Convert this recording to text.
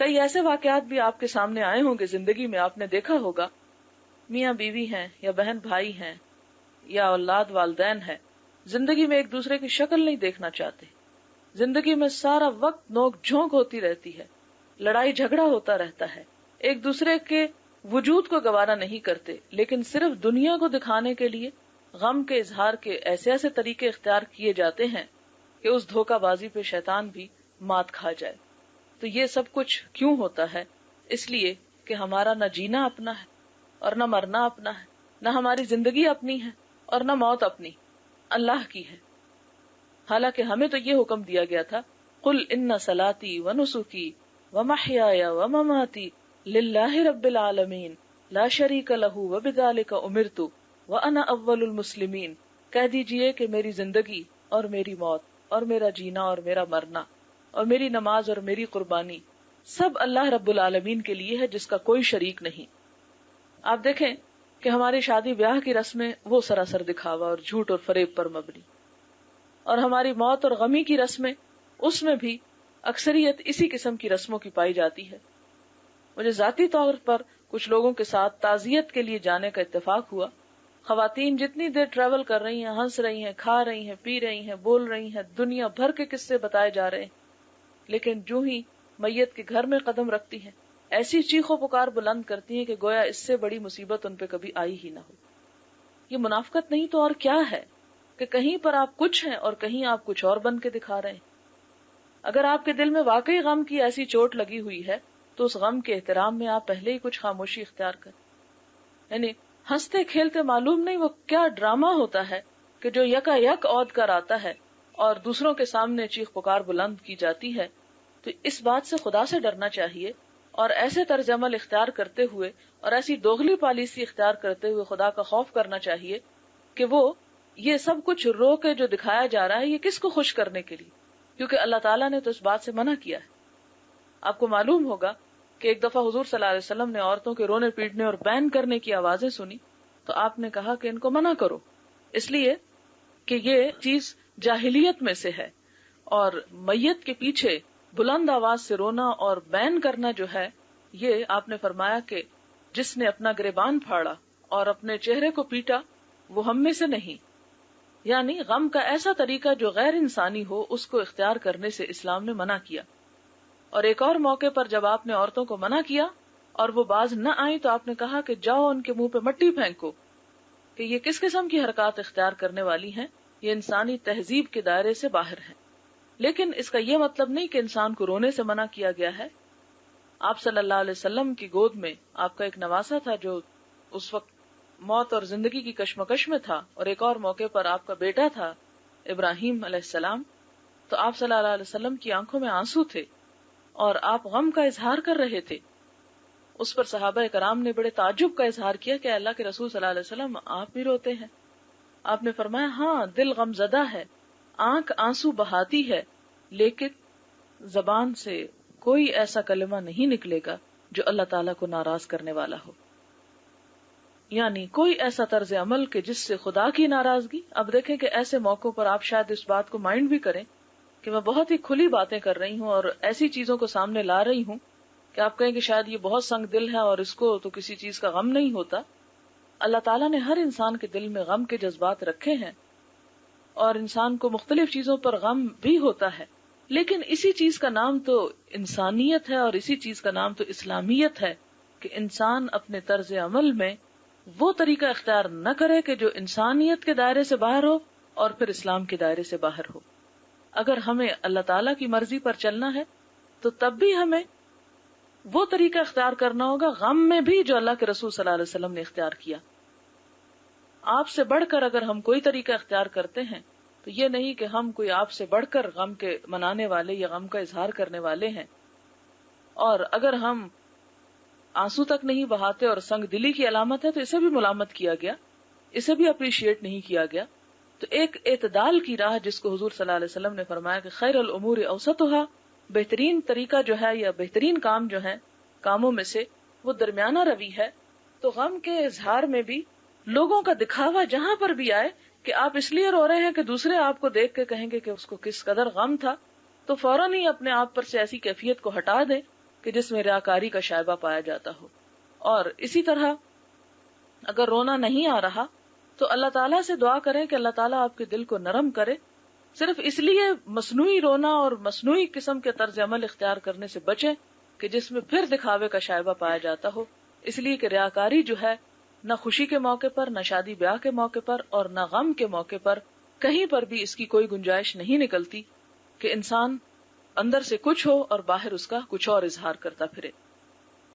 کئی ایسے واقعات بھی آپ کے سامنے آئے ہوں گے زندگی میں، آپ نے دیکھا ہوگا میاں بیوی ہیں یا بہن بھائی ہیں یا اولاد والدین ہیں، زندگی میں ایک دوسرے کی شکل نہیں دیکھنا چاہتے، زندگی میں سارا وقت نوک جھونک ہوتی رہتی ہے، لڑائی جھگڑا ہوتا رہتا ہے، ایک دوسرے کے وجود کو گوارا نہیں کرتے، لیکن صرف دنیا کو دکھانے کے لیے غم کے اظہار کے ایسے ایسے طریقے اختیار کیے جاتے ہیں کہ اس دھوکہ بازی پہ شیطان بھی مات کھا جائے۔ تو یہ سب کچھ کیوں ہوتا ہے؟ اس لیے کہ ہمارا نہ جینا اپنا ہے اور نہ مرنا اپنا ہے، نہ ہماری زندگی اپنی ہے اور نہ موت اپنی، اللہ کی ہے۔ حالانکہ ہمیں تو یہ حکم دیا گیا تھا قل ان صلاتی ونسکی ومحیایا ومماتی للہ رب العالمین لا شریک لہ وبذلک امرت وانا اول المسلمین، کہہ دیجئے کہ میری زندگی اور میری موت اور میرا جینا اور میرا مرنا اور میری نماز اور میری قربانی سب اللہ رب العالمین کے لیے ہے جس کا کوئی شریک نہیں۔ آپ دیکھیں کہ ہماری شادی بیاہ کی رسمیں وہ سراسر دکھاوا اور جھوٹ اور فریب پر مبنی، اور ہماری موت اور غمی کی رسمیں اس میں بھی اکثریت اسی قسم کی رسموں کی پائی جاتی ہے۔ مجھے ذاتی طور پر کچھ لوگوں کے ساتھ تعزیت کے لیے جانے کا اتفاق ہوا۔ خواتین جتنی دیر ٹریول کر رہی ہیں، ہنس رہی ہیں، کھا رہی ہیں، پی رہی ہیں، بول رہی ہیں، دنیا بھر کے قصے بتائے جا رہے ہیں، لیکن جو ہی میت کے گھر میں قدم رکھتی ہیں ایسی چیخ و پکار بلند کرتی ہیں کہ گویا اس سے بڑی مصیبت ان پہ کبھی آئی ہی نہ ہو۔ یہ منافقت نہیں تو اور کیا ہے کہ کہیں پر آپ کچھ ہیں اور کہیں آپ کچھ اور بن کے دکھا رہے ہیں۔ اگر آپ کے دل میں واقعی غم کی ایسی چوٹ لگی ہوئی ہے تو اس غم کے احترام میں آپ پہلے ہی کچھ خاموشی اختیار کریں۔ یعنی ہنستے کھیلتے معلوم نہیں وہ کیا ڈرامہ ہوتا ہے کہ جو یکا یک عود کر آتا ہے اور دوسروں کے سامنے چیخ پکار بلند کی جاتی ہے۔ تو اس بات سے خدا سے ڈرنا چاہیے اور ایسے طرز عمل اختیار کرتے ہوئے اور ایسی دوغلی پالیسی اختیار کرتے ہوئے خدا کا خوف کرنا چاہیے کہ وہ یہ سب کچھ رو کے جو دکھایا جا رہا ہے یہ کس کو خوش کرنے کے لیے، کیونکہ اللہ تعالیٰ نے تو اس بات سے منع کیا ہے۔ آپ کو معلوم ہوگا کہ ایک دفعہ حضور صلی اللہ علیہ وسلم نے عورتوں کے رونے پیٹنے اور بین کرنے کی آوازیں سنی تو آپ نے کہا کہ ان کو منع کرو، اس لیے کہ یہ چیز جاہلیت میں سے ہے، اور میت کے پیچھے بلند آواز سے رونا اور بین کرنا جو ہے یہ آپ نے فرمایا کہ جس نے اپنا گریبان پھاڑا اور اپنے چہرے کو پیٹا وہ ہم میں سے نہیں۔ یعنی غم کا ایسا طریقہ جو غیر انسانی ہو اس کو اختیار کرنے سے اسلام نے منع کیا۔ اور ایک اور موقع پر جب آپ نے عورتوں کو منع کیا اور وہ باز نہ آئی تو آپ نے کہا کہ جاؤ ان کے منہ پہ مٹی پھینکو، کہ یہ کس قسم کی حرکات اختیار کرنے والی ہیں، یہ انسانی تہذیب کے دائرے سے باہر ہیں۔ لیکن اس کا یہ مطلب نہیں کہ انسان کو رونے سے منع کیا گیا ہے۔ آپ صلی اللہ علیہ وسلم کی گود میں آپ کا ایک نواسا تھا جو اس وقت موت اور زندگی کی کشمکش میں تھا، اور ایک اور موقع پر آپ کا بیٹا تھا ابراہیم علیہ السلام، تو آپ صلی اللہ علیہ وسلم کی آنکھوں میں آنسو تھے اور آپ غم کا اظہار کر رہے تھے۔ اس پر صحابہ کرام نے بڑے تعجب کا اظہار کیا کہ اللہ کے رسول صلی اللہ علیہ وسلم آپ بھی روتے ہیں؟ آپ نے فرمایا ہاں، دل غم زدہ ہے، آنکھ آنسو بہاتی ہے، لیکن زبان سے کوئی ایسا کلمہ نہیں نکلے گا جو اللہ تعالیٰ کو ناراض کرنے والا ہو، یعنی کوئی ایسا طرز عمل کہ جس سے خدا کی ناراضگی۔ اب دیکھیں کہ ایسے موقعوں پر آپ شاید اس بات کو مائنڈ بھی کریں کہ میں بہت ہی کھلی باتیں کر رہی ہوں اور ایسی چیزوں کو سامنے لا رہی ہوں کہ آپ کہیں کہ شاید یہ بہت سنگ دل ہے اور اس کو تو کسی چیز کا غم نہیں ہوتا۔ اللہ تعالیٰ نے ہر انسان کے دل میں غم کے جذبات رکھے ہیں اور انسان کو مختلف چیزوں پر غم بھی ہوتا ہے، لیکن اسی چیز کا نام تو انسانیت ہے اور اسی چیز کا نام تو اسلامیت ہے کہ انسان اپنے طرز عمل میں وہ طریقہ اختیار نہ کرے کہ جو انسانیت کے دائرے سے باہر ہو اور پھر اسلام کے دائرے سے باہر ہو۔ اگر ہمیں اللہ تعالیٰ کی مرضی پر چلنا ہے تو تب بھی ہمیں وہ طریقہ اختیار کرنا ہوگا غم میں بھی جو اللہ کے رسول صلی اللہ علیہ وسلم نے اختیار کیا۔ آپ سے بڑھ کر اگر ہم کوئی طریقہ اختیار کرتے ہیں تو یہ نہیں کہ ہم کوئی آپ سے بڑھ کر غم کے منانے والے یا غم کا اظہار کرنے والے ہیں، اور اگر ہم آنسو تک نہیں بہاتے اور سنگ دلی کی علامت ہے تو اسے بھی ملامت کیا گیا، اسے بھی اپریشیٹ نہیں کیا گیا۔ تو ایک اعتدال کی راہ جس کو حضور صلی اللہ علیہ وسلم نے فرمایا کہ خیر الامور اوسطها، بہترین طریقہ جو ہے یا بہترین کام جو ہے کاموں میں سے وہ درمیانہ روی ہے۔ تو غم کے اظہار میں بھی لوگوں کا دکھاوا جہاں پر بھی آئے کہ آپ اس لیے رو رہے ہیں کہ دوسرے آپ کو دیکھ کے کہیں گے کہ اس کو کس قدر غم تھا، تو فوراً ہی اپنے آپ پر سے ایسی کیفیت کو ہٹا دیں کہ جس میں ریاکاری کا شائبہ پایا جاتا ہو. اور اسی طرح اگر رونا نہیں آ رہا تو اللہ تعالیٰ سے دعا کریں کہ اللہ تعالیٰ آپ کے دل کو نرم کرے. صرف اس لیے مصنوعی رونا اور مصنوعی قسم کے طرز عمل اختیار کرنے سے بچیں کہ جس میں پھر دکھاوے کا شائبہ پایا جاتا ہو. اس لیے کہ ریاکاری جو ہے نہ خوشی کے موقع پر، نہ شادی بیاہ کے موقع پر، اور نہ غم کے موقع پر کہیں پر بھی اس کی کوئی گنجائش نہیں نکلتی کہ انسان اندر سے کچھ ہو اور باہر اس کا کچھ اور اظہار کرتا پھرے.